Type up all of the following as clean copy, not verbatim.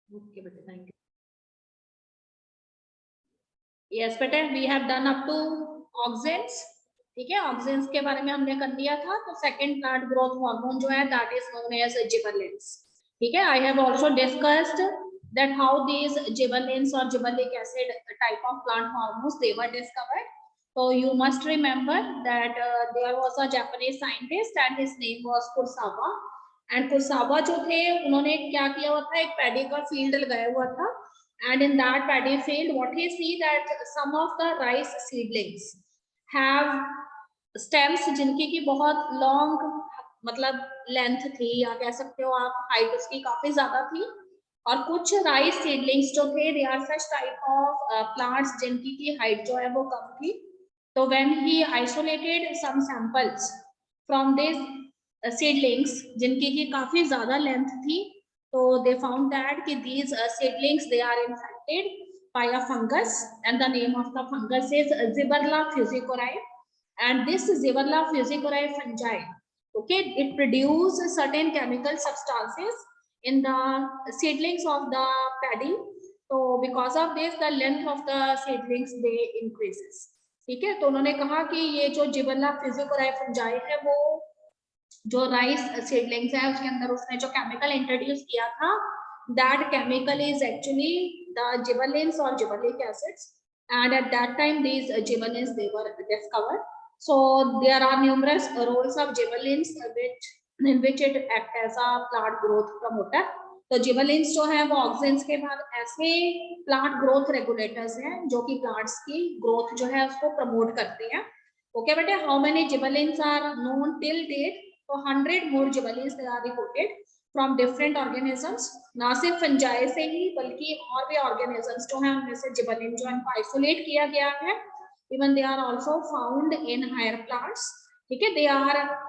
Okay बेटा, thank you. Yes बेटा, we have done up to oxens. ठीक है, ऑक्सेंस के बारे में हमने कर लिया था। तो सेकंड प्लांट ग्रोथ हार्मोन जो है that is known as gibberellins. ठीक है, I have also discussed that how these gibberellins और gibberellic acid type of plant hormones they were discovered. So you must remember that there was a Japanese scientist and his name was Kurosawa. And Kurosawa जो थे उन्होंने क्या किया हुआ था, एक paddy का फील्ड लगाया हुआ था। And in that paddy field, what he see that some of the rice seedlings have stems जिनकी की बहुत लॉन्ग मतलब लेंथ थी, या कह सकते हो आप हाइट उसकी काफी ज्यादा थी। और कुछ राइस सीडलिंग्स जो थे they are such type of plants जिनकी की हाइट जो है वो कम थी। तो when he isolated some samples from these seedlings जिनकी की काफी ज्यादा लेंथ थी, तो they found that कि these seedlings they are infected by a fungus and the name of the fungus is Zibberella fusicori. And this Zibberella fusicori fungi, okay, it produce certain chemical substances in the seedlings of the paddy. So because of this the length of the seedlings they increases. ठीक है, तो उन्होंने कहा कि ये जो जिबरेला फिजिकोराई fungi है वो जो राइस सीडलिंग्स है उसके अंदर उसने जो केमिकल इंट्रोड्यूस किया था, that chemical is actually the gibberellins और gibberellic acids. And at that time these gibberellins they were discovered. So there are numerous roles of gibberellins which in which it act as a plant growth promoter. तो gibberellins जो है वो ऑक्सेंस के बाद ऐसे plant growth regulators हैं जो कि प्लांट्स की ग्रोथ जो है उसको प्रमोट करते हैं। ओके बेटे, how many gibberellins are known till date? तो 100 more gibberellins they are reported from different organisms. ना सिर्फ फंजाई से ही बल्कि और भी ऑर्गेनिजम्स जो हैं उनमें से जिबरेलिन जो है आइसोलेट किया गया है। Even they are also found in higher plants. ठीक है,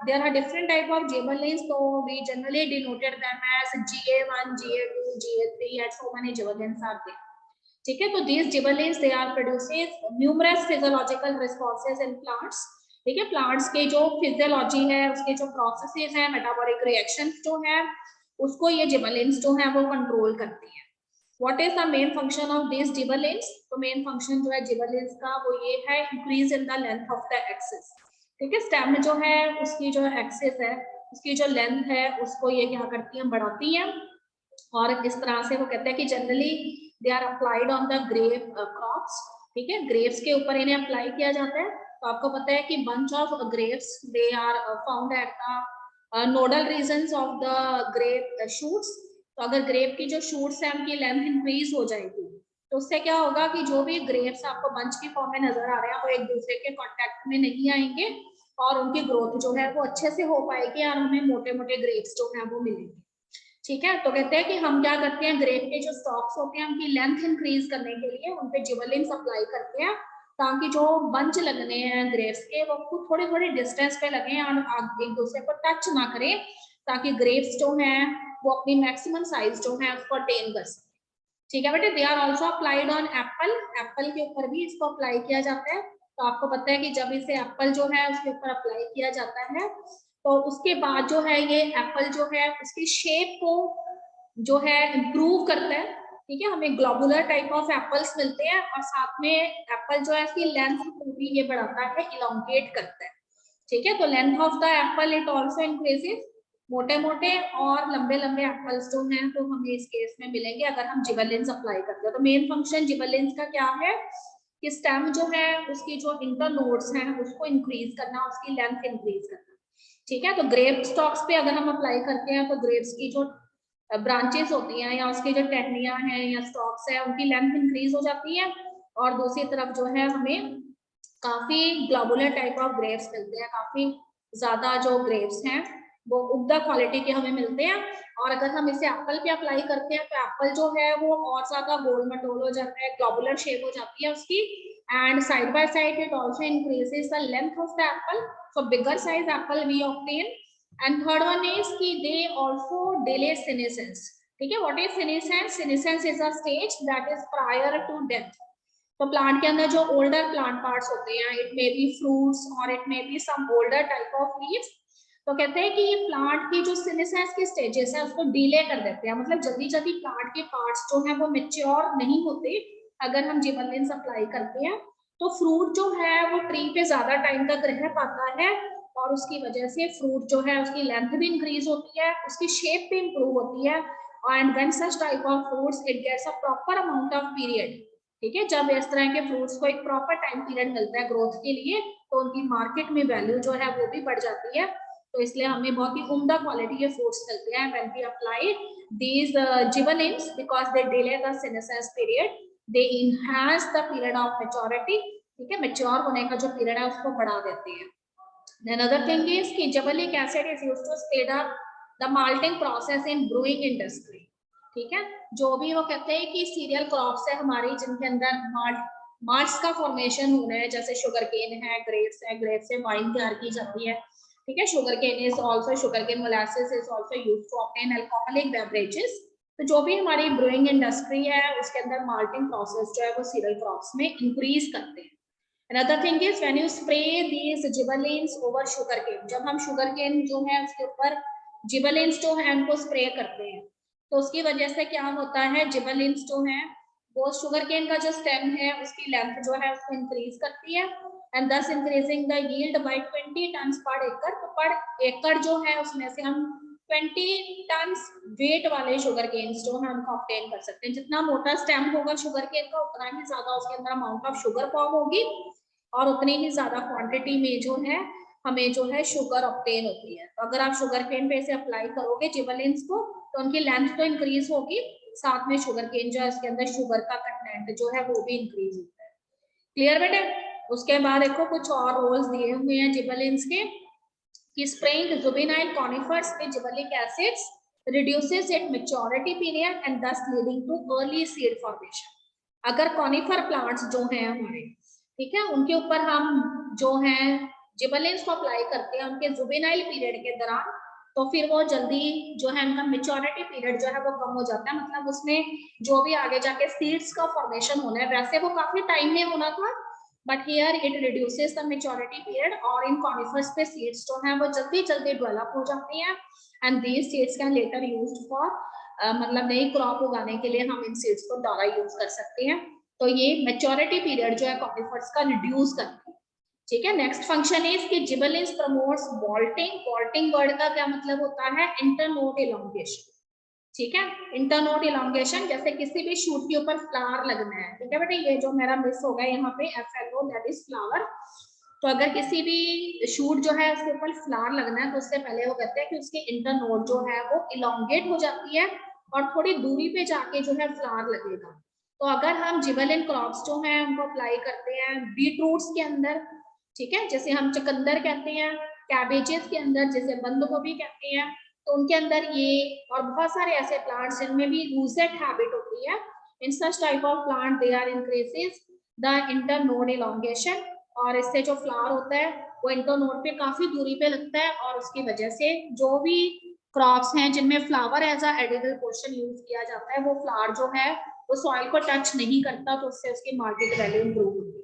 there are different type of gibberellins, so we generally denoted them as GA1, GA2, GA3 and so many gibberellins are there. ठीक है, तो these gibberellins they are produces numerous physiological responses in plants. ठीक है, plants के जो physiology है उसके जो प्रोसेसेस हैं, मेटाबॉलिक रिएक्शंस जो है उसको ये जिबरेलिन्स जो है वो कंट्रोल करती हैं। What is the main function of this gibberellins? तो मेन फंक्शन जो है जिबरेलिन्स का वो ये है, increase in the length of the axis. ठीक है, स्टेम जो है उसकी जो एक्सिस है उसकी जो लेंथ है उसको ये क्या करती हैं, बढ़ाती हैं। और इस तरह से वो कहते हैं कि generally they are applied on the grape crops. ठीक है, ग्रेप्स के ऊपर इन्हें अप्लाई किया जाता है। तो आपको पता है कि bunch of grapes they are found at the nodal regions of the grape shoots. तो अगर ग्रेप की जो शूट्स है उनकी लेंथ इंक्रीज हो जाएगी तो उससे क्या होगा कि जो भी ग्रेप्स आपको बंच की फॉर्म में नजर आ रहे हैं वो एक दूसरे के कांटेक्ट में नहीं आएंगे और उनकी ग्रोथ जो है वो अच्छे से हो पाएगी और हमें मोटे मोटे ग्रेप्स जो है वो मिलेंगे। ठीक है, तो कहते हैं कि हम क्या करते हैं, ग्रेप के जो स्टॉक्स होते हैं उनकी लेंथ इंक्रीज करने के लिए उन पे जिबरेलिन्स अप्लाई करते हैं ताकि जो बंच लगने हैं ग्रेप्स के वो खुद थोड़ी थोड़ी डिस्टेंस पे लगे और एक दूसरे को टच ना करें, ताकि ग्रेप्स जो हैं वो अपनी मैक्सिमम साइज जो है उसको अटेन कर सके। ठीक है बेटे, they are also applied on apple. Apple के ऊपर भी इसको अप्लाई किया जाता है। तो आपको पता है कि जब इसे एप्पल जो है उसके ऊपर अप्लाई किया जाता है तो उसके बाद जो है ये एप्पल जो है उसकी शेप को जो है इम्प्रूव करता है। ठीक है, हमें ग्लोबुलर टाइप ऑफ एप्पल्स मिलते हैं और साथ में एप्पल जो है इसकी लेंथ को भी ये बढ़ाता है, इलोंगेट करता है। ठीक है, तो length of the Apple it also increases. मोटे मोटे और लंबे लंबे एप्पल्स जो हैं तो हमें इस केस में मिलेंगे अगर हम जिबरेलिन्स अप्लाई करते हैं। तो मेन फंक्शन जिबरेलिन्स का क्या है कि स्टेम जो है उसकी जो इंटरनोड्स हैं उसको इंक्रीज करना, उसकी लेंथ इंक्रीज करना। ठीक है, तो ग्रेप स्टॉक्स पे अगर हम अप्लाई करते हैं तो ग्रेप्स की जो ब्रांचेस होती हैं या उसकी जो टहनियां हैं या स्टॉक्स है उनकी लेंथ इंक्रीज हो जाती है और दूसरी तरफ जो है हमें काफी ग्लोबुलर टाइप ऑफ ग्रेप्स मिलते हैं, काफी ज्यादा जो ग्रेप्स हैं वो उम्दा क्वालिटी के हमें मिलते हैं। और अगर हम इसे एप्पल पे अप्लाई करते हैं तो एप्पल जो है वो और ज्यादा गोल मटोल हो जाता है, ग्लोबुलर शेप हो जाती है उसकी। And side by side it also increases the length of the apple, so bigger size apple we obtain. And third one is कि दे आल्सो डिले सीनेसेंस। ठीक है, what is senescence? Senescence is a stage that is prior to death. तो plant के अंदर जो older plant parts होते हैं, it may be fruits और it may be some older type of leaves, तो कहते हैं कि ये प्लांट की जो सीनेसेंस की स्टेजेस है उसको डिले कर देते हैं, मतलब जल्दी जल्दी प्लांट के पार्ट्स जो है वो मैच्योर नहीं होते अगर हम जिबरेलिन्स अप्लाई करते हैं। तो फ्रूट जो है वो ट्री पे ज्यादा टाइम तक रह पाता है और उसकी वजह से फ्रूट जो है उसकी लेंथ भी इंक्रीज होती है, उसकी शेप भी इंप्रूव होती है। And when such type of fruits it gets a proper amount of period, ठीक है, जब इस तरह के फ्रूट्स को एक प्रॉपर टाइम पीरियड मिलता है ग्रोथ के लिए तो उनकी मार्केट में वैल्यू जो है वो भी बढ़ जाती है। तो इसलिए हमें बहुत ही उम्दा क्वालिटी के फ्रूट्स मिलते हैं when we apply these gibberellins because they delay the senescence period, they enhance the period of maturity, ठीक है, मैच्योर होने का जो पीरियड है उसको बढ़ा देते हैं। Then other thing is कि gibberellic acid is used to speed up the malting process in brewing industry, ठीक है। जो भी वो कहते हैं कि सीरियल क्रॉप्स है हमारी जिनके अंदर माल्ट्स का फॉर्मेशन हो रहा है, जैसे शुगर केन है, ग्रेप्स से वाइन तैयार की जाती है, ठीक है। Sugar cane is also sugar cane molasses is also used to obtain alcoholic beverages. तो जो भी हमारी ब्रूइंग इंडस्ट्री है उसके अंदर माल्टिंग प्रोसेस जो है वो सीरियल क्रॉप्स में इंक्रीज करते हैं। Another thing is when you spray these gibberellins over sugarcane, जब हम sugarcane जो है उसके ऊपर gibberellins जो है उनको स्प्रे करते हैं तो उसकी वजह से क्या होता है, gibberellins जो है वो sugarcane का जो स्टेम है उसकी लेंथ जो है उसको इंक्रीज करती है and thus increasing the yield by 20 tons per acre। तो पर एकड़ जो है उसमें से हम 20 टन्स वेट वाले शुगर केन्स जो है उनको ऑब्टेन कर सकते हैं। जितना मोटा स्टेम होगा शुगर केन का उतना ही ज्यादा उसके अंदर अमाउंट ऑफ शुगर फॉर्म होगी और उतनी ही ज्यादा क्वांटिटी में जो है हमें जो है शुगर ऑब्टेन होती है। तो अगर आप शुगर केन पे इसे अप्लाई करोगे जिबरेलिन्स को तो उनकी लेंथ तो इंक्रीज होगी, साथ में शुगर केन जो है उसके अंदर शुगर का कंटेंट जो है वो भी इंक्रीज होता है। क्लियर बेटे? उसके बाद देखो कुछ और रोल्स दिए हुए हैं जिबरेलिन्स के कि spraying juvenile conifers with gibberellic acids reduces its maturity period and thus leading to early seed formation। अगर कॉनिफर प्लांट्स जो हैं हमारे, ठीक है, उनके ऊपर हम जो है जिबरेलिन्स को अप्लाई करते हैं उनके जुवेनाइल पीरियड के दौरान तो फिर वो जल्दी जो है उनका मेच्योरिटी पीरियड जो है वो कम हो जाता है, मतलब उसमें जो भी आगे जाके सीड्स का फॉर्मेशन होना है वैसे वो काफी टाइम में होना था but here it reduces the maturity period और इन conifers पे seeds जो हैं वो जल्दी जल्दी डेवलप हो जाती हैं and these seeds can later used for मतलब नई क्रॉप उगाने के लिए हम इन सीड्स को दोबारा यूज कर सकते हैं। तो ये मैच्योरिटी पीरियड जो है कॉनिफर्स का रिड्यूस करती है, ठीक है। नेक्स्ट फंक्शन इज कि gibberellins promotes vaulting. Vaulting word का क्या मतलब होता है, इंटरनोड इलोंगेशन, ठीक है। इंटरनोड इलोंगेशन जैसे किसी भी शूट के ऊपर फ्लावर लगना है, ठीक है बेटे, ये जो मेरा मिस हो गया यहाँ पे FLO दैट इज फ्लावर। तो अगर किसी भी शूट जो है उसके ऊपर फ्लावर लगना है तो उससे पहले वो कहते हैं कि उसकी इंटरनोड जो है वो इलोंगेट हो जाती है और थोड़ी दूरी पे जाके जो है फ्लावर लगेगा। तो अगर हम जिबरेलिन क्रॉप्स जो है उनको अप्लाई करते हैं बीट रूट्स के अंदर, ठीक है, जैसे हम चुकंदर कहते हैं, कैबेजेस के अंदर जैसे बंद गोभी कहते हैं, तो उनके अंदर ये और बहुत सारे ऐसे प्लांट्स जिनमें भी रूसेट हैबिट होती है, in such type of plant they are increases the internode elongation और इससे जो फ्लावर होता है वो इंटरनोड पे काफी दूरी पे लगता है और उसकी वजह से जो भी क्रॉप्स हैं जिनमें flower as a edible portion use किया जाता है वो फ्लावर जो है वो सॉइल को टच नहीं करता तो उससे उसकी मार्केट वैल्यू इंप्रूव होती है,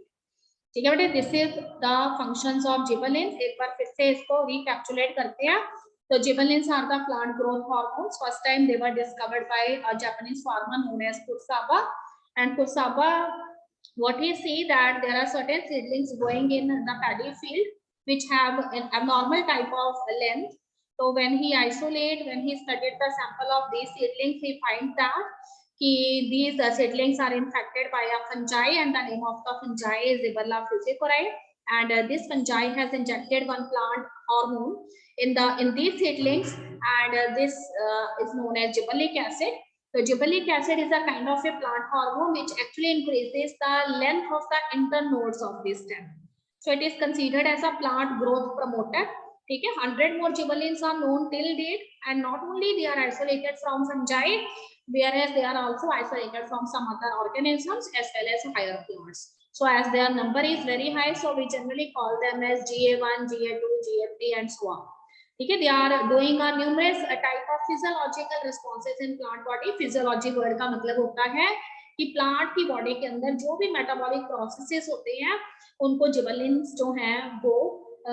ठीक है बेटे। This is the functions of gibberellins. एक बार फिर से इसको रिकैप्चुलेट करते हैं। तो gibberellins are the plant growth hormones. First time they were discovered by a Japanese farmer known as Kursaba. And Kursaba, what he see that there are certain seedlings growing in the paddy field which have an abnormal type of length. So when he studied the sample of these seedlings, he finds that these seedlings are infected by a fungi and the name of the fungi is Zibberella fusiforide. And this fungi has injected one plant hormone in these seedlings and this is known as gibberellic acid. So gibberellic acid is a kind of a plant hormone which actually increases the length of the internodes of this stem. So it is considered as a plant growth promoter. ठीक है, 100 more gibberellins are known till date and not only they are isolated from fungi whereas they are also isolated from some other organisms as well as higher plants. So as their number is very high, so we generally call them as GA1, GA2, GA3 and so on. Okay, they are doing a numerous type of physiological responses in plant body. Physiology word का मतलब होता है कि plant की body के अंदर जो भी मेटाबॉलिक प्रोसेसेस होते हैं उनको जिबरेलिन्स जो हैं वो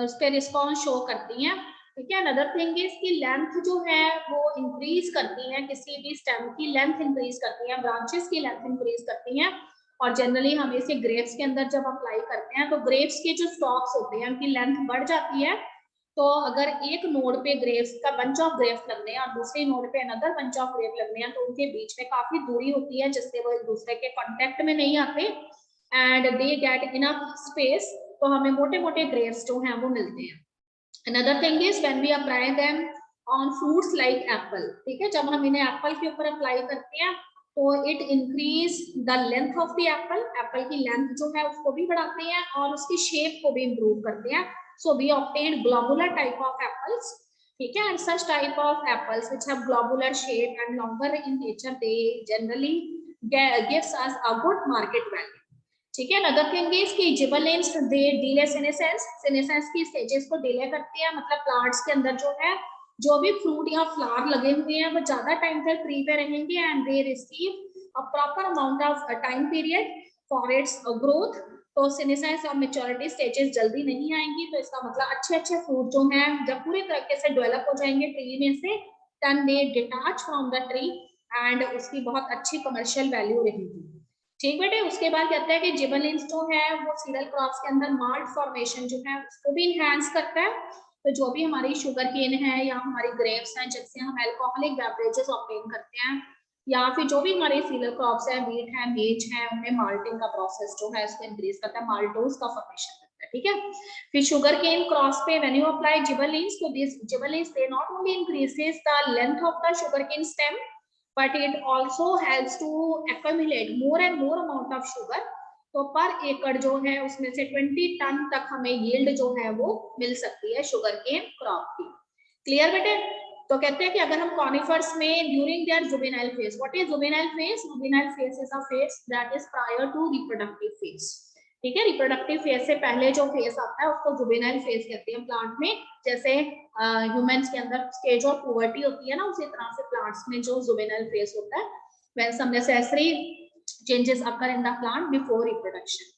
उस पर रिस्पॉन्स शो करती हैं। ठीक है। अनदर थिंग इज की लेंथ जो है वो इंक्रीज करती है, किसी भी स्टेम की लेंथ इंक्रीज करती है, ब्रांचेस की लेंथ इंक्रीज करती है। और जनरली हम इसे ग्रेप्स के अंदर जब अप्लाई करते हैं तो ग्रेप्स के जो स्टॉक्स होते हैं उनकी लेंथ बढ़ जाती है। तो अगर एक नोड पे ग्रेप्स का बंच ऑफ ग्रेप्स लगने हैं और दूसरे नोड पे अनदर बंच ऑफ ग्रेप लगने हैं तो उनके बीच में काफी दूरी होती है जिससे वो एक दूसरे के कांटेक्ट में नहीं आते and they get enough space, तो हमें मोटे मोटे ग्रेप्स जो हैं वो मिलते हैं। Another thing is when we apply them on fruits like apple, ठीक है, जब हम इन्हें एप्पल के ऊपर अप्लाई करते हैं तो it increase the length of the Apple, Apple की लेंथ जो है उसको भी बढ़ाते हैं और उसकी शेप को भी इम्प्रूव करते हैं। So we obtain globular type of apples, ठीक है, and such type of apples which have globular shape and longer in nature they generally gives us a good market value. ठीक है। अनदर थिंग इज कि gibberellins they delay senescence की stages को delay करते हैं, मतलब प्लांट्स के अंदर जो है जो भी फ्रूट या फ्लावर लगे हुए हैं वो ज्यादा टाइम तक ट्री पे रहेंगे and they receive a proper amount of time period for its growth. तो सीनेसेंस और मैच्योरिटी स्टेजेस जल्दी नहीं आएंगी, तो इसका मतलब अच्छे अच्छे फ्रूट जो हैं जब पूरी तरीके से डेवलप हो जाएंगे ट्री में से, then they detach from the tree and उसकी बहुत अच्छी कमर्शियल वैल्यू रहेगी। ठीक बेटे। उसके बाद कहते हैं कि जिबरेलिन्स जो है वो सीरियल क्रॉप्स के अंदर माल्ट फॉर्मेशन जो है उसको भी इनहेंस करता है। तो जो भी हमारी शुगर केन है या हमारी ग्रेप्स हैं जिससे हम अल्कोहलिक बेवरेजेस ऑब्टेन करते हैं, या फिर जो भी हमारे सीरियल क्रॉप्स है, व्हीट है, मेज है, उनमें माल्टिंग का प्रोसेस जो है इसको इंक्रीज करता है, माल्टोज का फॉर्मेशन करता है। ठीक है। फिर शुगर केन क्रॉप्स पे व्हेन यू अप्लाई जिबरेलिन्स, तो this gibberellins they not only increases the length of the sugar cane stem but it also helps to accumulate more and more amount of sugar। तो पर एकड़ जो है उसमें से 20 ton तक हमें यील्ड जो है वो मिल सकती है शुगर केन क्रॉप की। क्लियर बेटे। तो कहते हैं कि अगर हम कॉनिफर्स में during their juvenile phase, what is juvenile phase? Juvenile phase is a phase that is prior to reproductive phase. ठीक है। रिप्रोडक्टिव फेज से पहले जो फेज आता है उसको जुवेनाइल फेज कहते हैं प्लांट में। जैसे ह्यूमंस के अंदर स्टेज ऑफ पुबर्टी होती है ना, उसी तरह से प्लांट्स में जो जुवेनाइल फेज होता है when some necessary changes occur in the plant before reproduction.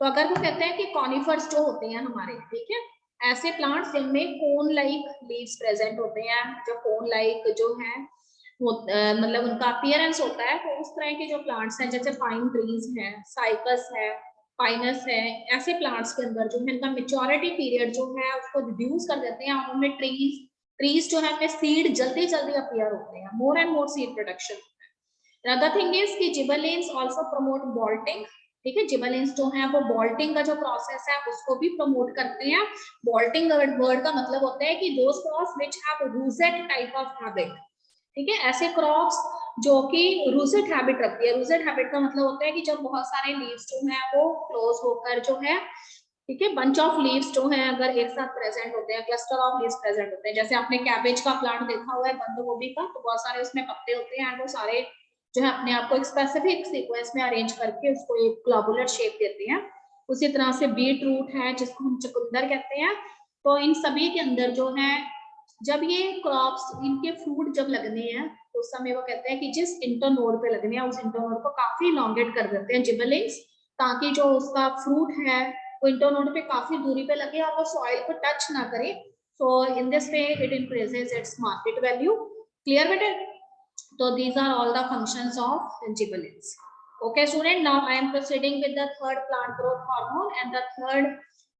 तो अगर वो कहते हैं कि कॉनिफर्स जो होते हैं हमारे, ठीक है, ऐसे प्लांट्स जिनमें कोन लाइक लीव्स प्रेजेंट होते हैं, जो कोन लाइक जो है वो मतलब उनका अपीयरेंस होता है, तो उस तरह के जो प्लांट्स हैं जैसे पाइन ट्रीज है, साइकस है, पाइनस है, ऐसे प्लांट्स के अंदर जो है इनका मेच्योरिटी पीरियड जो है उसको रिड्यूस कर देते हैं और उनमें ट्रीज जो है सीड जल्दी जल्दी अपीयर होते हैं, मोर एंड मोर सीड प्रोडक्शन होता है। अनदर थिंग इज कि जिबरेलिन्स आल्सो प्रमोट बॉल्टिंग। ठीक है। जिबरेलिन्स जो है वो बॉल्टिंग का जो प्रोसेस है उसको भी प्रमोट करते हैं। बॉल्टिंग वर्ड का मतलब होता है कि those crops which have russet type of habit. ठीक है। ऐसे क्रॉप्स जो कि रूसेट हैबिट रखती है। रूसेट हैबिट का मतलब होता है कि जब बहुत सारे लीव्स जो है वो क्लोज होकर जो है, ठीक है, बंच ऑफ लीव्स जो है अगर एक साथ प्रेजेंट होते हैं, क्लस्टर ऑफ लीव्स प्रेजेंट होते हैं, जैसे आपने कैबेज का प्लांट देखा हुआ है, बंद गोभी का, तो बहुत सारे उसमें पत्ते होते हैं एंड वो सारे जो है अपने आप को एक स्पेसिफिक सीक्वेंस में अरेंज करके उसको एक ग्लोबुलर शेप देते हैं। उसी तरह से बीट रूट है जिसको हम चुकंदर कहते हैं। तो इन सभी के अंदर जो है जब ये क्रॉप्स इनके फ्रूट जब लगने हैं तो उस समय वो कहते हैं कि जिस इंटरनोड पे लगने हैं उस इंटरनोड को काफी इलॉन्गेट कर देते हैं जिबरेलिन्स, ताकि जो उसका फ्रूट है वो इंटरनोड पे काफी दूरी पे लगे और वो सॉइल को टच ना करे। So in this way it increases its market value. Clear बेटे। तो these are all the functions of gibbelins. Okay student, now I am proceeding with the third plant growth hormone, and the third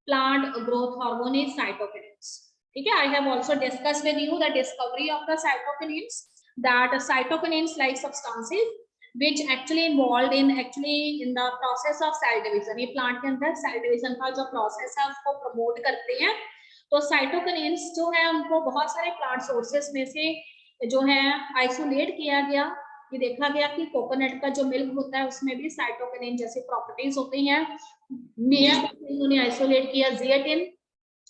plant growth hormone is cytokinins. Okay, I have also discussed with you the discovery of the cytokinins, that cytokinins like substances which actually involved in the process of cell division। ये plant के अंदर cell division का जो process है उसको promote करते हैं। तो cytokinins जो है उनको बहुत सारे plant sources में से जो है आइसोलेट किया गया। ये देखा गया कि कोकोनट का जो मिल्क होता है उसमें भी साइटोकिनिन जैसी प्रॉपर्टीज होती हैं। उन्होंने आइसोलेट किया जियाटिन,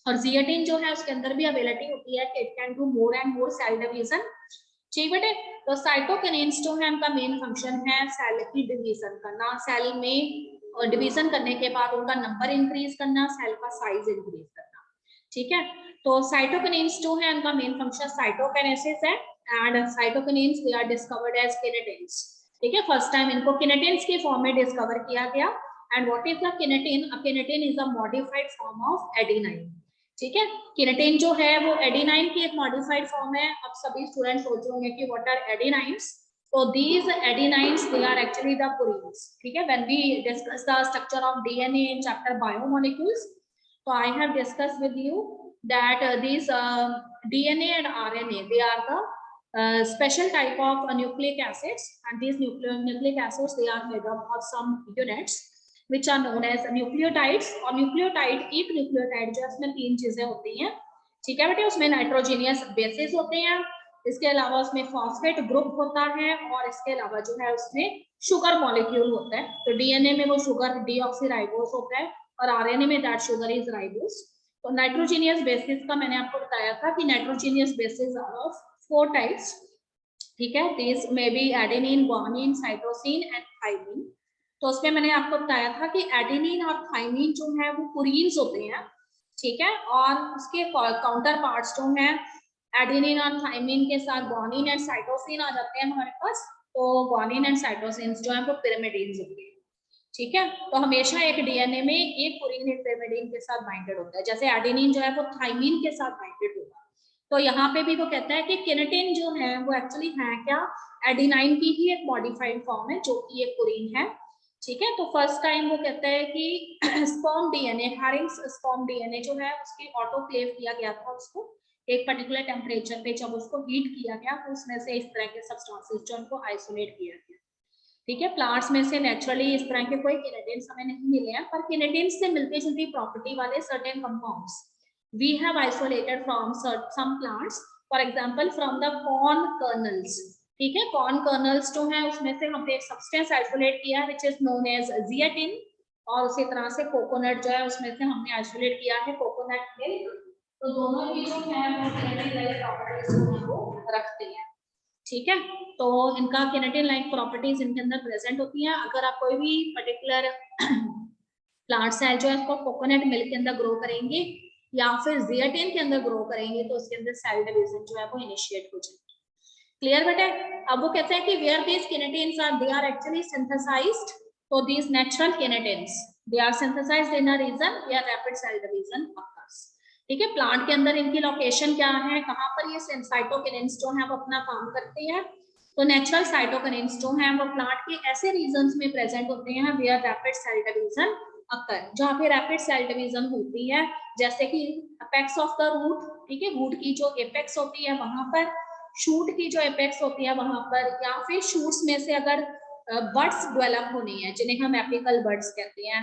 और जियाटिन जो है उसके अंदर भी अवेलेबिलिटी होती है कि it can do more and more cell division. ठीक बेटे। तो साइटोकिनिन्स जो है उनका मेन फंक्शन है सेल की डिवीजन करना, सेल में डिवीजन करने के बाद उनका नंबर इंक्रीज करना, सेल का साइज इंक्रीज करना। ठीक है। तो साइटोकिनिन्स जो है उनका मेन फंक्शन साइटोकाइनेसिस है and cytokinins they are discovered as kinetins. ठीक है। फर्स्ट टाइम इनको किनेटिन्स के फॉर्म में डिस्कवर किया गया। And what is the kinetin? A kinetin is a modified form of adenine. ठीक है। किनेटिन जो है वो एडेनाइन की एक मॉडिफाइड फॉर्म है। अब सभी स्टूडेंट सोच रहे होंगे कि what are adenines. So these adenines, they are actually the purines. ठीक है, when we discuss the structure of DNA in chapter biomolecules, so I have discussed with you that these DNA and RNA, they are the special type of nucleic acids, and these nucleic acids, they are made up of some units which are known as nucleotides. और nucleotide, एक nucleotide जो है उसमें 3 चीजें होती हैं। ठीक है बेटे, उसमें नाइट्रोजीनियस बेसिस होते हैं, इसके अलावा उसमें फॉस्फेट ग्रुप होता है, और इसके अलावा जो है उसमें शुगर मॉलिक्यूल होता है। तो डीएनए में वो शुगर डीऑक्सीराइबोस होता है, और आरएनए में दैट शुगर इज राइबोस। तो नाइट्रोजीनियस बेसिस का मैंने आपको बताया था कि nitrogenous bases are of 4 types. ठीक है, this may be adenine, guanine, cytosine and thymine. तो उसमें मैंने आपको बताया था कि एडेनिन और थाइमिन जो है वो पुरीन्स होते हैं। ठीक है, और उसके काउंटर पार्ट्स जो हैं एडेनिन और थाइमिन के साथ गुआनिन एंड साइटोसिन आ जाते हैं हमारे पास। तो गुआनिन एंड साइटोसिन जो है वो पिरिमिडीन्स होते हैं। ठीक है, तो हमेशा एक डीएनए में एक पुरीन एक पिरिमिडीन के साथ बाइंडेड होता है, जैसे एडेनिन जो है वो थाइमिन के साथ बाइंडेड होगा। तो यहाँ पे भी वो कहता है कि किनेटिन जो है वो एक्चुअली है क्या, एडेनाइन की ही एक मॉडिफाइड फॉर्म है जो कि एक पुरीन है। ठीक है, तो फर्स्ट टाइम वो कहता है कि स्पर्म डीएनए, हैरिंग्स स्पर्म डीएनए जो है उसके ऑटोक्लेव किया गया था, उसको एक पर्टिकुलर टेम्परेचर पे जब उसको हीट किया गया तो उसमें से इस तरह के सब्सटेंसेस जो उनको आइसोलेट किया गया। ठीक है, प्लांट्स में से नेचुरली इस तरह के कोई किनेटिन्स हमें नहीं मिले हैं, पर किनेटिन्स से मिलती जुलती प्रॉपर्टी वाले certain compounds we have isolated from some plants, for example from the corn kernels। ठीक है, कॉर्न कर्नल्स जो है उसमें से हमने एक सब्सटेंस आइसोलेट किया which is known as zeatin, और उसी तरह से कोकोनट जो है उसमें से हमने आइसोलेट किया है कोकोनट मिल्क। तो दोनों ही जो है वो किनेटिन लाइक प्रॉपर्टीज जो है वो रखते हैं। ठीक है, तो इनका किनेटिन लाइक प्रॉपर्टीज इनके अंदर प्रेजेंट होती हैं। अगर आप कोई भी पर्टिकुलर प्लांट सेल जो है उसको कोकोनट मिल्क के अंदर ग्रो करेंगे या फिर जियाटिन के अंदर ग्रो करेंगे तो उसके अंदर सेल डिवीजन जो है वो इनिशिएट हो जाएगी। क्लियर बेटे? अब वो कहते हैं कि where these kinetins are, they are actually synthesized. तो these natural kinetins they are synthesized in a region where rapid cell division occurs. ठीक है, प्लांट के अंदर इनकी लोकेशन क्या है, कहां पर ये साइटोकिनिन्स जो है वो अपना काम करते हैं। तो नेचुरल साइटोकिनिन्स जो हैं वो प्लांट के ऐसे रीजन्स में प्रेजेंट होते हैं where rapid cell division occur, जहाँ पे रैपिड सेल डिवीजन होती है, जैसे कि अपेक्स ऑफ द रूट। ठीक है, रूट की जो एपेक्स होती है वहां पर, शूट की जो एपेक्स होती है वहां पर, या फिर शूट्स में से अगर बर्ड्स डेवलप होनी है जिन्हें हम एपिकल बर्ड्स कहते हैं,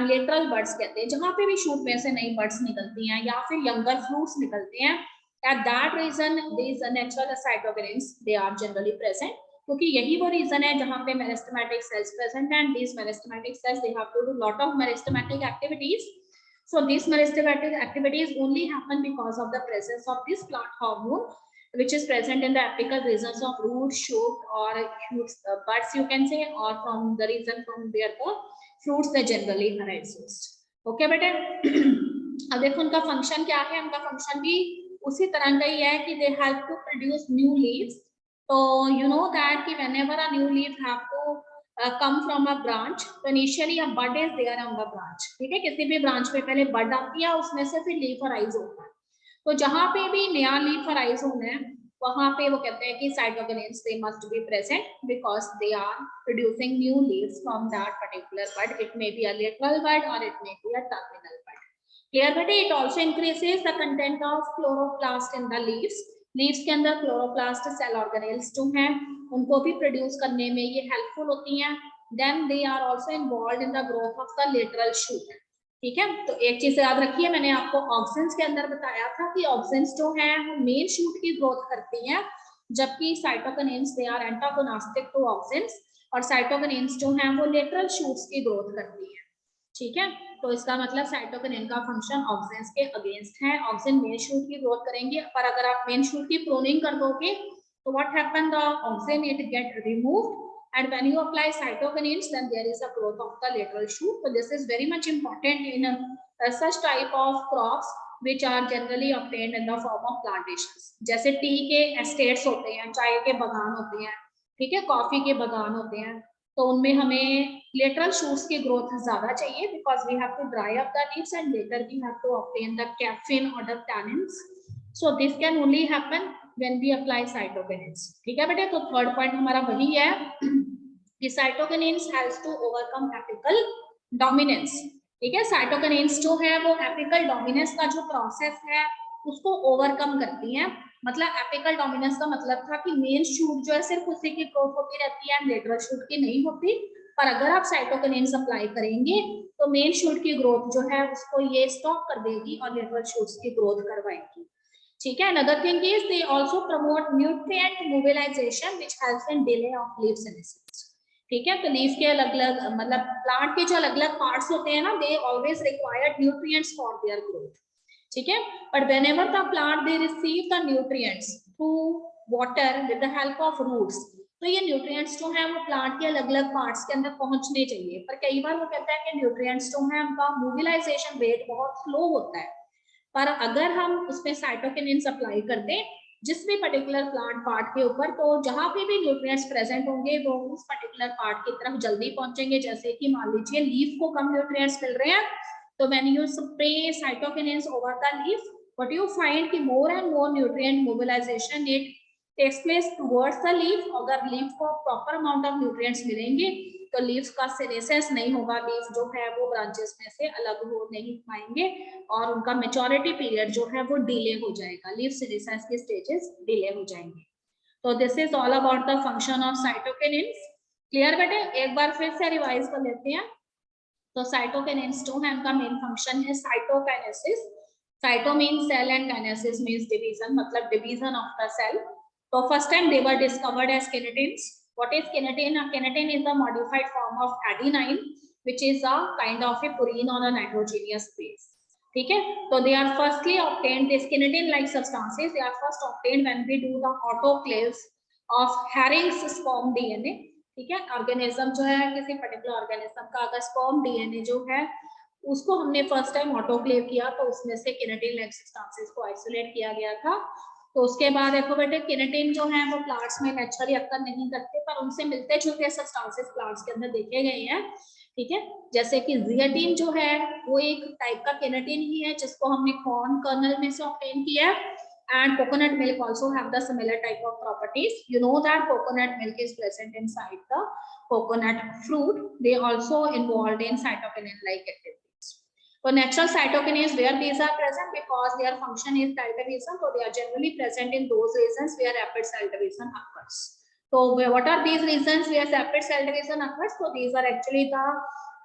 लेटरल बर्ड्स कहते हैं, जहां पे भी शूट में से नई बर्ड्स निकलती हैं या फिर यंगर फ्रूट्स निकलते हैं, at that region these natural cytokinins they are generally present, क्योंकि यही वो रीजन है जहां पे meristematic cells present and these meristematic cells they have to do lot of meristematic activities. So these meristematic activities only happen because of the presence of this plant hormone, which is present in the apical regions of root, shoot, or shoots, buds you can say, or from the region from where the fruits they generally arise. Okay बेटे? अब देखो उनका function क्या है, उनका function भी उसी तरह का ही है कि they help to produce new leaves. So you know that कि whenever a new leaf have to come from a branch, तो initially a bud is there on the branch। ठीक है, किसी भी ब्रांच पे पहले बड आती है, उसमें से फिर लीफ अराइज होता है। तो जहां पे भी नया लीफ अराइज होना है वहां पे वो कहते हैं कि cytokinins they must be present because they are producing new leaves from that particular bud. It may be a lateral bud और it may be a terminal bud. Clear बेटे? It also increases the content of chloroplast in the leaves. Leaves के अंदर chloroplast cell organelles जो हैं उनको भी produce करने में ये हेल्पफुल होती हैं। Then they are also involved in the growth of the lateral shoot. ठीक है, तो एक चीज याद रखिए, मैंने आपको ऑक्सिन्स के अंदर बताया था कि ऑक्सिन्स जो है वो मेन शूट की ग्रोथ करती हैं, जबकि cytokinins they are antagonistic to auxins, और साइटोकिन्स जो है वो लेटरल शूट्स की ग्रोथ करती है। ठीक है, तो इसका मतलब साइटोकिनिन का फंक्शन ऑक्सिन्स के अगेंस्ट है। ऑक्सिन मेन शूट की ग्रोथ करेंगे, पर अगर आप मेन शूट की प्रूनिंग कर दोगे तो what happen, the auxin it get removed, and when you apply cytokinins then there is a growth of the lateral shoot. So this is very much important in such type of crops which are generally obtained in the form of plantations। जैसे T के estates होते हैं, चाय के बागान होते हैं, ठीक है, कॉफी के बागान होते हैं, तो उनमें हमें लेटरल शूट्स की ग्रोथ ज्यादा चाहिए because we have to dry up the leaves and later we have to obtain the caffeine और the tannins. So this can only happen when we apply cytokinins. ठीक है बेटे, तो थर्ड पॉइंट हमारा वही है कि cytokinins has to overcome apical dominance. ठीक है, साइटोकिनिन्स जो है वो एपिकल डोमिनेंस का जो प्रोसेस है उसको ओवरकम करती हैं. मतलब एपिकल डोमिनेंस का मतलब था कि मेन शूट जो है सिर्फ उसी की ग्रोथ होती रहती है, लेटरल शूट की नहीं होती. पर अगर आप साइटोकिनिन्स अप्लाई करेंगे तो मेन शूट की ग्रोथ जो है उसको ये स्टॉप कर देगी और लेटरल शूट्स की ग्रोथ करवाएगी. ठीक है, another thing is they also promote nutrient mobilization which helps in delay of leaf senescence. ठीक है, तो लीफ के अलग अलग मतलब प्लांट के जो अलग अलग पार्ट्स होते हैं ना, they always required nutrients for their growth. ठीक है, but whenever the plant they receive the nutrients through water with the help of roots, तो ये न्यूट्रिएंट्स जो है वो प्लांट के अलग अलग पार्ट्स के अंदर पहुंचने चाहिए. पर कई बार वो कहता है कि न्यूट्रिएंट्स जो है उनका मोबिलाइजेशन रेट बहुत स्लो होता है. पर अगर हम उसमें साइटोकिनिन्स अप्लाई कर दें जिस भी पर्टिकुलर प्लांट पार्ट के ऊपर, तो जहां पे भी न्यूट्रिएंट्स प्रेजेंट होंगे वो उस पर्टिकुलर पार्ट की तरफ जल्दी पहुंचेंगे. जैसे कि मान लीजिए लीफ को कम न्यूट्रिएंट्स मिल रहे हैं, तो when you spray cytokinins over the leaf, what you find कि more and more nutrient mobilization it takes place towards the leaf. अगर leaf को proper amount of nutrients मिलेंगे तो leaf का senescence नहीं होगा, leaf जो है वो branches में से अलग हो नहीं पाएंगे और उनका maturity period जो है वो delay हो जाएगा, leaf senescence के stages delay हो जाएंगे. तो this is all about the function of cytokinins. Clear बेटे, एक बार फिर से रिवाइज कर लेते हैं. तो साइटोकिनिन्स जो है उनका मेन फंक्शन है cytokinesis. Cyto means cell and kinesis means division, मतलब डिवीजन ऑफ द सेल. तो first time they were discovered as kinetins. What is kinetin? Kinetin is the modified form of adenine which is a kind of a purine on a nitrogenous base. ठीक है, तो दे आर firstly obtained, this kinetin like substances they are first obtained when we do the autoclave of हैरिंग्स sperm DNA. ठीक है, organism जो है किसी particular organism का अगर स्पर्म डीएनए जो है उसको हमने फर्स्ट टाइम ऑटोक्लेव किया तो उसमें से किनेटिन लाइक सब्सटेंसेस को आइसोलेट किया गया था. तो उसके बाद देखो बेटे, किनेटिन जो है वो प्लांट्स में नेचुरली अक्कर नहीं करते पर उनसे मिलते जुलते सब्सटेंसेस प्लांट्स के अंदर देखे गए हैं. ठीक है, जैसे कि जियाटिन जो है वो एक टाइप का किनेटिन ही है जिसको हमने कॉर्न कर्नल में से ऑब्टेन किया है. And coconut milk also have the similar type of properties. You know that coconut milk is present inside the coconut fruit. They also involved in cytokinin-like activities. So natural cytokinins where these are present because their function is cell division. So they are generally present in those regions where rapid cell division occurs. So what are these regions where rapid cell division occurs? So these are actually the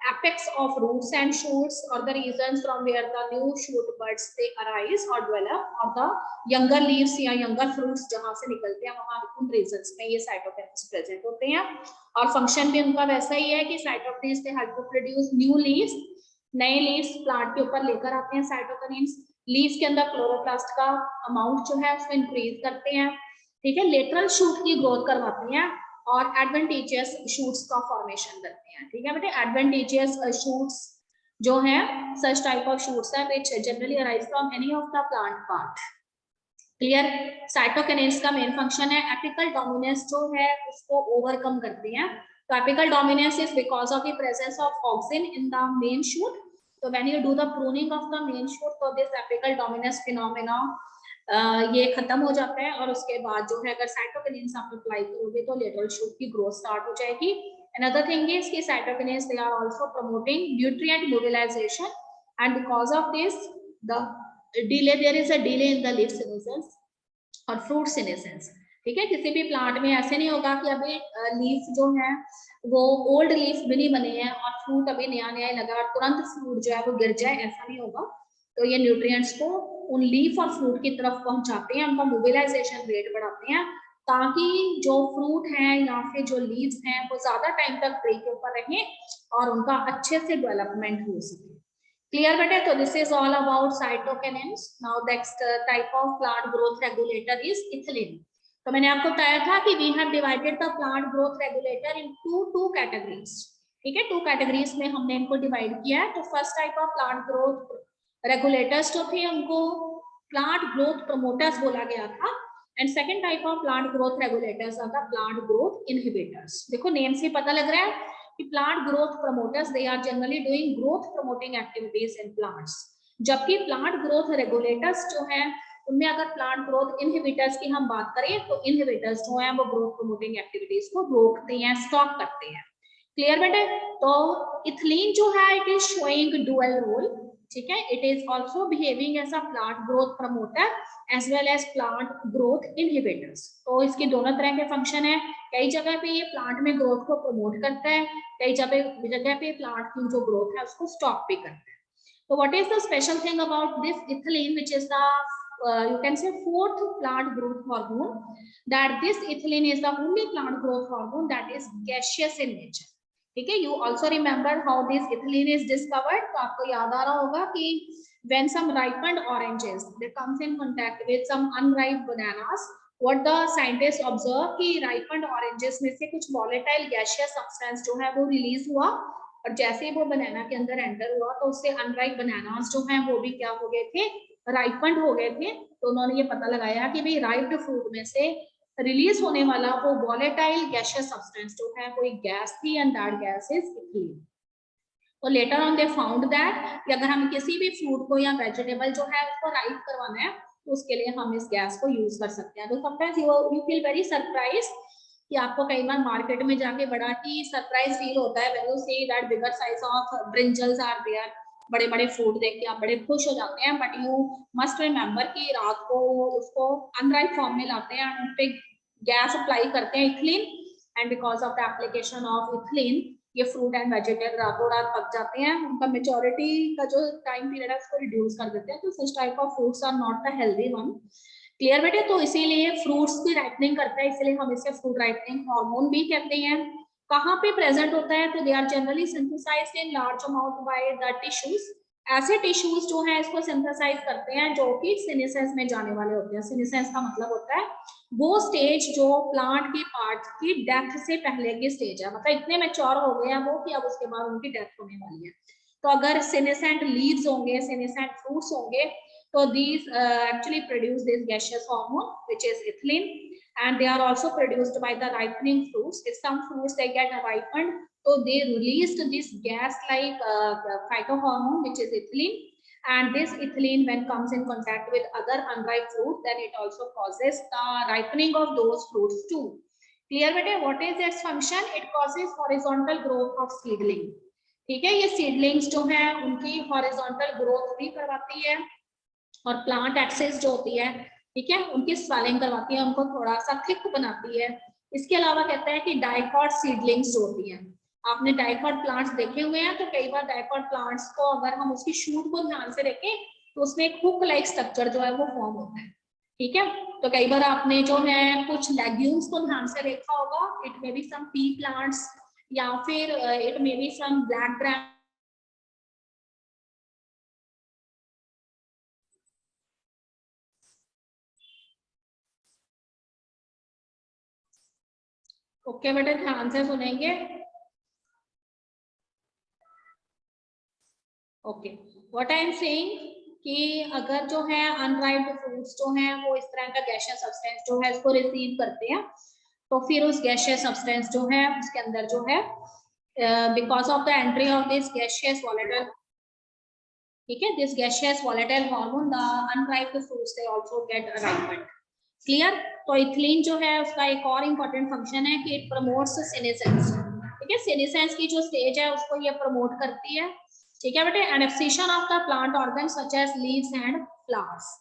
apex of roots and shoots or the regions from where the new shoot buds they arise or develop or the younger leaves या younger fruits जहां से निकलते हैं वहां उन regions में ये cytokinins present होते हैं. और function भी उनका वैसा ही है कि cytokinins they help to produce new leaves, नए leaves plant के ऊपर लेकर आते हैं cytokinins. leaves के अंदर chloroplast का amount जो है उसको increase करते हैं. ठीक है, lateral shoot की growth करवाते हैं और एडवेंटेजियस शूट्स का फॉर्मेशन करते हैं. ठीक है बेटे, एडवेंटेजियस शूट्स जो है सच टाइप ऑफ शूट्स है which generally arise from any of the plant part. Clear? Cytokinins का मेन फंक्शन है एपिकल डोमिनेंस जो है उसको ओवरकम करती हैं. तो apical dominance is because of the presence of auxin in the main shoot. तो when you do the pruning of the main shoot तो दिस एपिकल डोमिनेंस फिनोमेना ये खत्म हो जाता है और उसके बाद जो है अगर साइटोकिनिन्स आप अप्लाई करोगे तो लेटरल शूट की ग्रोथ स्टार्ट हो जाएगी. Another thing is कि cytokinins they are also promoting nutrient mobilization and because of this the delay there is a delay in the leaf senescence और fruit senescence. ठीक है, किसी भी प्लांट में ऐसे नहीं होगा कि अभी लीफ जो है वो ओल्ड लीफ भी नहीं बने हैं और फ्रूट अभी नया नया लगा और तुरंत फ्रूट जो है वो गिर जाए, ऐसा नहीं होगा. तो ये न्यूट्रिएंट्स को उन लीफ और फ्रूट की तरफ पहुंचाते हैं, उनका मोबिलाइजेशन रेट बढ़ाते हैं ताकि जो फ्रूट है या फिर जो लीव्स हैं वो ज्यादा टाइम तक ट्री के ऊपर रहें और उनका अच्छे से डेवलपमेंट हो सके. क्लियर बेटे? तो this is all about cytokinins. Now next type of plant growth regulator is ethylene. तो मैंने आपको बताया था कि we have divided the plant growth regulator in two categories. ठीक है, 2 कैटेगरीज में हमने इनको डिवाइड किया है. तो first type of plant growth regulators जो थे उनको प्लांट ग्रोथ प्रमोटर्स बोला गया था and second type of plant growth regulators are the plant growth inhibitors. देखो नेम से पता लग रहा है कि plant growth promoters they are generally doing growth promoting activities in plants, जबकि प्लांट ग्रोथ रेगुलेटर्स जो है उनमें अगर प्लांट ग्रोथ इनहिबिटर्स की हम बात करें तो इनहिबिटर्स जो है वो ग्रोथ प्रमोटिंग एक्टिविटीज को रोकते हैं, स्टॉप करते हैं। क्लियर बेटे? तो इथिलीन जो है it is showing dual role, ठीक है, it is also behaving as a plant growth promoter as well as plant growth inhibitors. तो इसके दोनों तरह के फंक्शन है। कई जगह पे ये प्लांट में ग्रोथ को प्रमोट करता है, कई जगह पे प्लांट की जो ग्रोथ है उसको स्टॉप भी करता है। तो what is the special thing about this ethylene which is the you can say fourth plant growth hormone, that this ethylene is the only plant growth hormone that is gaseous in nature। ठीक है, you also remember how this ethylene is discovered। तो आपको याद आ रहा होगा कि when some ripened oranges they comes in contact with some unripe bananas, what the scientists observe कि ripened oranges में से कुछ volatile gaseous substance जो है वो रिलीज हुआ, और जैसे ही वो बनाना के अंदर एंटर हुआ तो उससे अनराइप बनानास जो हैं वो भी क्या हो गए थे, राइपन्ड हो गए थे। तो उन्होंने ये पता लगाया कि भाई राइप्ड फ्रूट में से रिलीज होने वाला वो वॉलेटाइल गैसियस सब्सटेंस जो है कोई गैस थी, and that gas is ethylene. तो later on they found that कि अगर हम किसी भी फ्रूट को या वेजिटेबल जो है उसको राइप करवाना है तो उसके लिए हम इस गैस को यूज कर सकते हैं। तो sometimes you feel very surprise कि आपको कई बार मार्केट में जाके बड़ा ही सरप्राइज फील होता है when you see that bigger size of brinjals are there, बड़े बड़े फ्रूट देख के आप बड़े खुश हो जाते हैं, बट यू मस्ट रिमेम्बर कि रात को उसको अनराइप फॉर्म में लाते हैं, उन पे गैस अप्लाई करते हैं ethylene, and because of the application of ethylene ये फ्रूट एंड वेजिटेबल रातों रात पक जाते हैं, उनका मेच्योरिटी का जो टाइम पीरियड है उसको रिड्यूस कर देते हैं। तो such type of fruits are not the healthy one. Clear बेटे? तो इसीलिए फ्रूट्स की राइपनिंग करता है, इसलिए हम इसे फ्रूट राइपनिंग हार्मोन भी कहते हैं। कहाँ पे प्रेजेंट होता है? तो दे are generally synthesised in large amount by the tissues. ऐसे टिश्यूज जो है इसको सिंथेसाइज करते हैं जो कि सिनेसेंस में जाने वाले होते हैं। सिनेसेंस का मतलब होता है वो स्टेज जो प्लांट के पार्ट की डेथ से पहले की स्टेज है, मतलब इतने मैच्योर हो गए हैं वो कि अब उसके बाद उनकी डेथ होने वाली है। तो अगर सेनेसेंट लीव्स होंगे, सेनेसेंट फ्रूट्स होंगे, तो these actually produce this gaseous hormone which is ethylene, and they are also produced by the ripening fruits. If some fruits they get ripened, so they released this gas like phytohormone which is ethylene, and this ethylene when comes in contact with other unripe fruit then it also causes the ripening of those fruits too। Clear बेटे? What is its function? It causes horizontal growth of seedling। ठीक है, ये seedlings जो है उनकी horizontal growth भी करवाती है, और प्लांट एक्सेस जो होती है, ठीक है, उनकी स्वेलिंग करवाती है, उनको थोड़ा सा थिक बनाती है। इसके अलावा कहते हैं कि डाइकॉट सीडलिंग्स जो होती हैं, आपने डाइकॉट प्लांट्स देखे हुए हैं, तो कई बार डाइकॉट प्लांट्स को अगर हम उसकी शूट को ध्यान से देखें तो उसमें एक हुक लाइक स्ट्रक्चर जो है वो फॉर्म होता है। ठीक है, तो कई बार आपने जो है कुछ लेग्यूम्स को ध्यान से देखा होगा, it may be some pea plants या फिर it may be some black gram. Okay बेटे, ध्यान से सुनेंगे। Okay, what I am saying कि अगर जो है अनराइप्ड फ्रूट्स जो हैं वो इस तरह का गैसियस सब्सटेंस जो है इसको रिसीव करते हैं, तो फिर उस गैसियस सब्सटेंस जो है उसके अंदर जो है because of the entry of this gaseous volatile, ठीक है, this gaseous volatile hormone the अनराइप्ड fruits they also get ripened. Clear? तो इथिलीन जो है उसका एक और इम्पोर्टेंट फंक्शन है कि इट प्रमोट्स सेनेसेंस। ठीक है, सेनेसेंस की जो स्टेज है उसको ये प्रमोट करती है। ठीक है बेटे, adaptation of the plant organ such as leaves and flowers.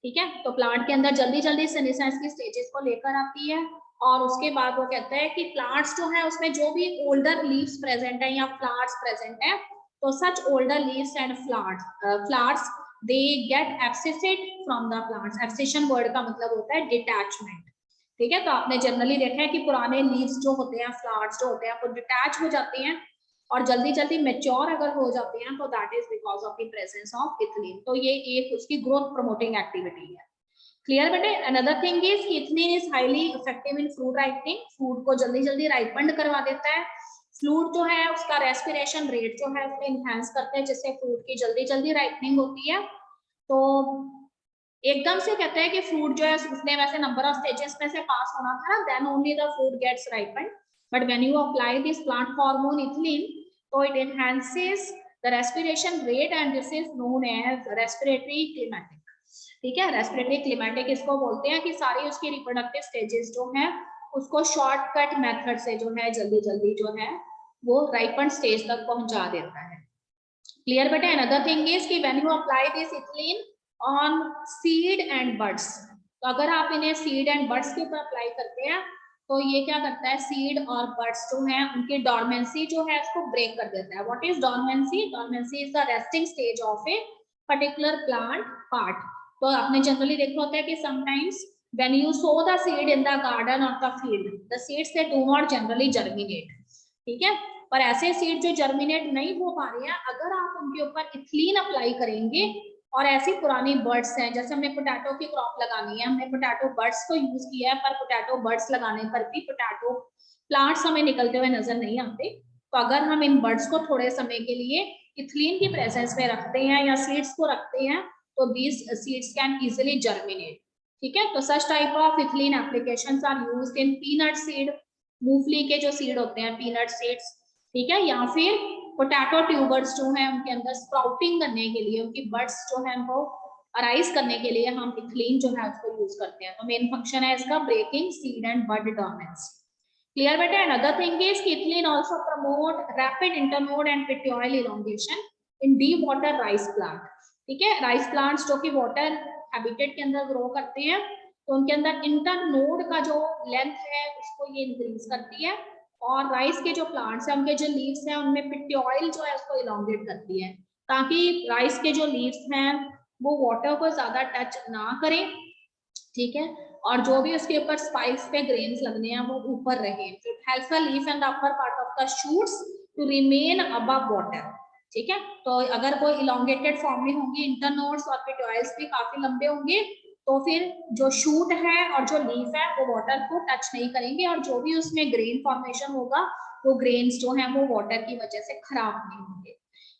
ठीक है, तो प्लांट के अंदर जल्दी जल्दी सेनेसेंस की स्टेजेस को लेकर आती है, और उसके बाद वो कहता है कि प्लांट्स जो है उसमें जो भी ओल्डर लीव्स प्रेजेंट है या फ्लावर्स प्रेजेंट है, तो such older leaves and flowers they get abscissed from the plants। abscission word का मतलब होता है डिटैचमेंट। ठीक है, तो आपने जनरली देखा है कि पुराने लीव्स जो होते हैं, फ्लावर्स जो होते हैं, वो डिटैच हो जाते हैं और जल्दी जल्दी मेच्योर अगर हो जाते हैं, तो that is because of the presence of ethylene. तो ये एक उसकी ग्रोथ प्रमोटिंग एक्टिविटी है। क्लियर बेटे? अनदर थिंग इज कि ethylene is highly effective in fruit ripening. Fruit को जल्दी जल्दी राइपन्ड करवा देता है। फ्रूट जो है उसका रेस्पिरेशन रेट जो है उसको इनहेंस करते हैं, जिससे फ्रूट की जल्दी जल्दी राइपनिंग होती है। तो एकदम से कहते हैं कि फ्रूट जो है उसने वैसे नंबर ऑफ स्टेजेस में से पास होना था, then only the fruit gets ripened, but when you apply this plant hormone ethylene, तो it enhances the respiration rate and this is known as respiratory climacteric. ठीक है, रेस्पिरेटरी क्लिमैटिक इसको बोलते हैं कि सारी उसकी रिप्रोडक्टिव स्टेजेस जो है उसको शॉर्टकट मेथड से जो है जल्दी जल्दी जो है वो राइपन स्टेज तक पहुंचा देता है। क्लियर बेटा? अनदर थिंग इज कि when you apply this ethylene on seed and buds, तो अगर आप इन्हें सीड एंड बड्स के ऊपर अप्लाई करते हैं तो ये क्या करता है, सीड और बड्स जो है उनकी डॉर्मेंसी जो है उसको ब्रेक कर देता है। What is dormancy? Dormancy is the resting stage of a particular plant part. तो आपने जनरली देखा होता है कि sometimes when you sow the seed in the garden or the field, the seeds they do not generally germinate। ठीक है, पर ऐसे सीड जो जर्मिनेट नहीं हो पा रहे हैं, अगर आप उनके ऊपर इथिलीन अप्लाई करेंगे, और ऐसी पुरानी बर्ड्स हैं, जैसे हमने पोटैटो की क्रॉप लगानी है, हमने पोटैटो बर्ड्स को यूज किया है, पर पोटैटो बर्ड्स लगाने पर भी पोटैटो प्लांट्स हमें निकलते हुए नजर नहीं आते। तो अगर हम इन बर्ड्स को थोड़े समय के लिए इथिलीन की प्रेजेंस में रखते हैं या सीड्स को रखते हैं, तो these seeds can easily germinate. ठीक है, तो such type of ethylene applications are used in peanut seed, मूंगफली के जो सीड होते हैं पीनट सीड्स, ठीक है, या फिर पोटैटो ट्यूबर्स जो है उनके अंदर स्प्राउटिंग करने के लिए, उनकी बर्ड्स जो है वो अराइज करने के लिए हम इथिलीन जो है उसको यूज करते हैं। तो मेन फंक्शन है इसका breaking seed and bud dormancy. Clear बेटा? अनदर थिंग इज कि ethylene also promote rapid internode and petiole elongation in deep water rice plant. ठीक है, राइस प्लांट्स जो कि वाटर हैबिटेट के अंदर ग्रो करते हैं, तो उनके अंदर इंटरनोड का जो लेंथ है उसको ये इंक्रीज करती है, और राइस के जो प्लांट्स हैं उनके जो लीव्स हैं उनमें पिट्योइल जो है उसको इलोंगेट करती है, ताकि राइस के जो लीव्स हैं वो वाटर को ज्यादा टच ना करें। ठीक है, और जो भी उसके ऊपर स्पाइक्स पे ग्रेन्स लगने हैं वो ऊपर रहे। तो it helps the leaf and the upper part of the shoots to remain above water. ठीक है, तो अगर वो इलोंगेटेड फॉर्म में होंगे, इंटरनोड्स और पेट्योइल्स भी काफी लंबे होंगे, तो फिर जो शूट है और जो लीफ है वो वाटर को टच नहीं करेंगे, और जो भी उसमें ग्रेन फॉर्मेशन होगा वो ग्रेन्स जो है वो वाटर की वजह से खराब नहीं होंगे।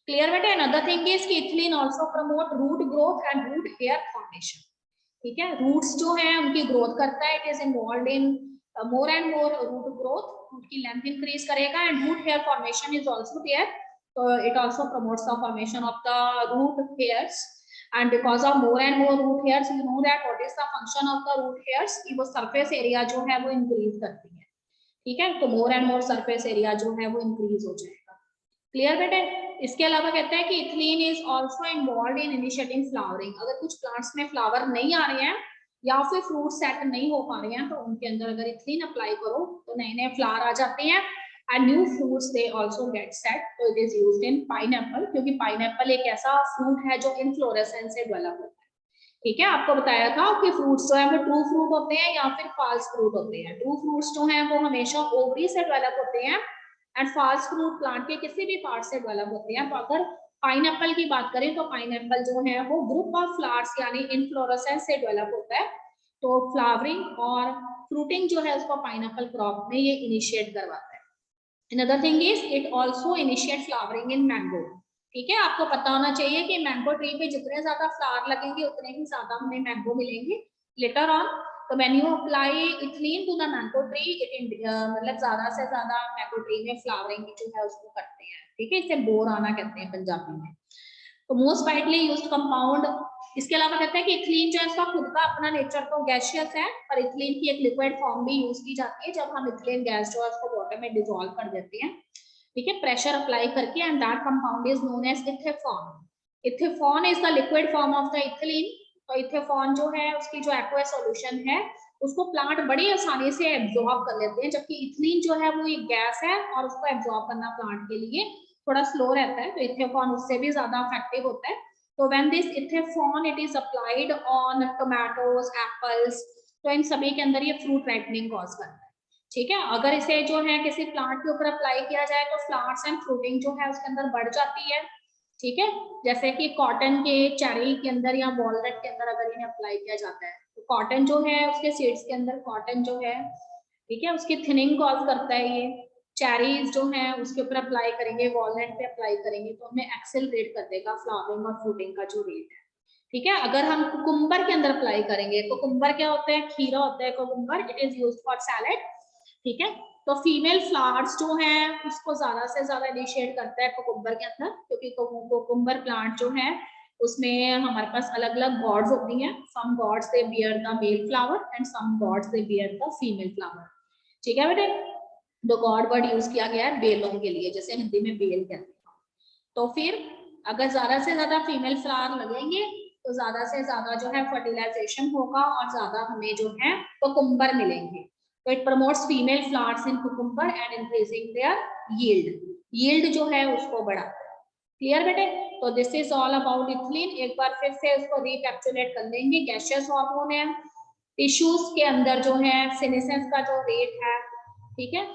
क्लियर बेटा? अनदर थिंग इज कि ethylene also promote root growth and root hair formation. ठीक है, रूट्स जो है उनकी ग्रोथ करता है, it is involved in more and more root growth, root की लेंथ इंक्रीज करेगा, and root hair formation is also there, so it also promotes the formation of the root hairs, and because of more and more root hairs, you know that what is the function of the root hairs कि वो surface area जो है वो increase करती है। ठीक है, तो more and more surface area जो है वो increase हो जाएगा। क्लियर बेटे? इसके अलावा कहते हैं कि ethylene is also involved in initiating flowering. अगर कुछ प्लांट्स में फ्लावर नहीं आ रहे हैं या फिर फ्रूट सेट नहीं हो पा रहे हैं, तो उनके अंदर अगर इथिलीन अप्लाई करो तो नए नए फ्लावर आ जाते हैं, and new fruits they also get set। so it is used in pineapple, क्योंकि पाइनएप्पल एक ऐसा फ्रूट है जो इनफ्लोरेसेंस से डेवलप होता है। ठीक है, आपको बताया था कि फ्रूट्स जो है वो ट्रू फ्रूट होते हैं या फिर फॉल्स फ्रूट होते हैं। ट्रू फ्रूट्स जो हैं वो हमेशा ओवरी से डेवलप होते हैं, एंड फॉल्स फ्रूट प्लांट के किसी भी पार्ट से डेवलप होते हैं। तो अगर पाइनएप्पल की बात करें तो पाइनएप्पल जो है वो ग्रुप ऑफ फ्लावर्स यानी इनफ्लोरेसेंस से डेवलप होता है। तो फ्लावरिंग और फ्रूटिंग जो है उसको पाइनएप्पल क्रॉप में ये इनिशिएट करवाता है। Another thing is it also initiate flowering in mango। ठीक है, आपको पता होना चाहिए कि मैंगो ट्री पे जितने ज्यादा फ्लावर लगेंगे उतने ही ज्यादा हमें मैंगो मिलेंगे लेटर ऑन। तो when you apply ethylene to the mango tree, it मतलब ज्यादा से ज्यादा मैंगो ट्री में फ्लावरिंग जो है उसको करते हैं। ठीक है, इसे बोर आना कहते हैं पंजाबी में। तो मोस्ट वाइडली यूज्ड कंपाउंड, इसके अलावा कहते हैं कि इथिलीन जो है इसका खुद का अपना नेचर तो गैसियस है, पर इथिलीन की एक लिक्विड फॉर्म भी यूज की जाती है जब हम इथिलीन गैस जो है उसको वाटर में डिसॉल्व कर देते हैं। ठीक है, प्रेशर अप्लाई करके, and that compound is known as ethephon. Ethephon is the liquid form of the ethylene. तो इथेफॉन जो है उसकी जो एक्वस सॉल्यूशन है उसको प्लांट बड़ी आसानी से एब्जॉर्ब कर लेते हैं, जबकि इथिलीन जो है वो एक गैस है और उसको एब्जॉर्ब करना प्लांट के लिए थोड़ा स्लो रहता है। तो इथेफॉन उससे भी ज्यादा इफेक्टिव होता है। तो when this इथेफॉन it is applied on tomatoes, apples, तो इन सभी के अंदर ये फ्रूट राइपनिंग कॉज करता है। ठीक है, अगर इसे जो है किसी प्लांट के ऊपर अप्लाई किया जाए तो फ्लावर्स एंड फ्रूटिंग जो है उसके अंदर बढ़ जाती है। ठीक है, जैसे कि कॉटन के चेरी के अंदर या वॉलनट के अंदर अगर इन्हें अप्लाई किया जाता है, तो कॉटन जो है उसके सीड्स के अंदर कॉटन जो है, ठीक है, उसकी थिनिंग कॉज करता है ये। चेरीज जो है उसके ऊपर अप्लाई करेंगे, वॉलनट पे अप्लाई करेंगे, तो हमें एक्सेलरेट कर देगा फ्लावरिंग और फ्रूटिंग का जो रेट है। ठीक है। अगर हम कुकुम्बर के अंदर अप्लाई करेंगे, कुकुम्बर क्या होता है, खीरा होता है cucumber, it is used for salad, ठीक है। तो फीमेल फ्लावर्स जो है उसको ज्यादा से ज्यादा इनिशिएट करता है कुकुम्बर के अंदर, क्योंकि कुकुम्बर प्लांट जो है उसमें हमारे पास अलग अलग गॉड्स होती हैं, some gods they bear the male flower and some gods they bear the female flower, ठीक है बेटे। तो गॉड वर्ड यूज किया गया है बेलों के लिए, जैसे हिंदी में बेल कहते हैं। तो फिर अगर ज्यादा से ज्यादा फीमेल फ्लावर लगेंगे तो ज्यादा से ज्यादा जो है फर्टिलाइजेशन होगा और ज्यादा हमें जो है कुकुम्बर मिलेंगे। तो it promotes female flowers in cucumber and increasing there yield जो है उसको बढ़ाता है। क्लियर बेटे। तो this is all about ethylene. एक बार फिर से उसको रिकैप्चुलेट कर लेंगे। गैसियस हार्मोन है, टिश्यूज के अंदर जो है सेनेसेंस का जो रेट है, ठीक है,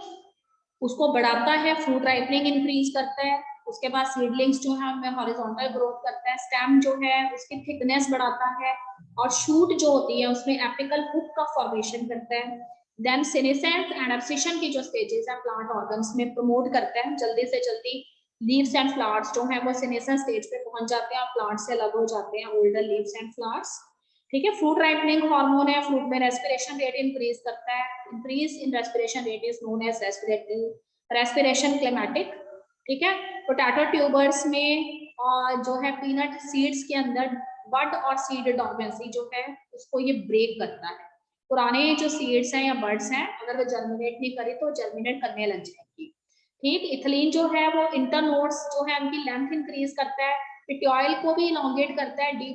उसको बढ़ाता है, फ्रूट राइपनिंग इंक्रीज करता है, उसके बाद सीडलिंग्स जो है हमें हॉरिजॉन्टल ग्रोथ करता है, स्टेम जो है उसकी थिकनेस बढ़ाता है, और शूट जो होती है उसमें एपिकल हुक का फॉर्मेशन करता है। देन सेनेसेंस एंड एब्सिशन की जो स्टेजेस है प्लांट ऑर्गन्स में प्रमोट करता है, जल्दी से जल्दी लीव्स एंड फ्लावर्स जो है वो सेनेसेंस स्टेज पे पहुंच जाते हैं और प्लांट से अलग हो जाते हैं ओल्डर लीव्स एंड फ्लावर्स, ठीक है। फ्रूट राइपनिंग हार्मोन है, फ्रूट में रेस्पिरेशन रेट इंक्रीज करता है, increase in respiration rate is known as respiration climacteric, ठीक है। पोटैटो ट्यूबर्स में और जो है पीनट सीड्स के अंदर बड और सीड डॉर्मेंसी जो है उसको ये ब्रेक करता है। पुराने जो सीड्स हैं या बर्ड्स हैं अगर वो जर्मिनेट नहीं करी तो जर्मिनेट करने लग जाएगी, ठीक। इथिलीन जो है वो इंटरनोड्स जो है उनकी लेंथ इंक्रीज करता है, पिट्यूल को भी इलॉन्गेट करता है, डी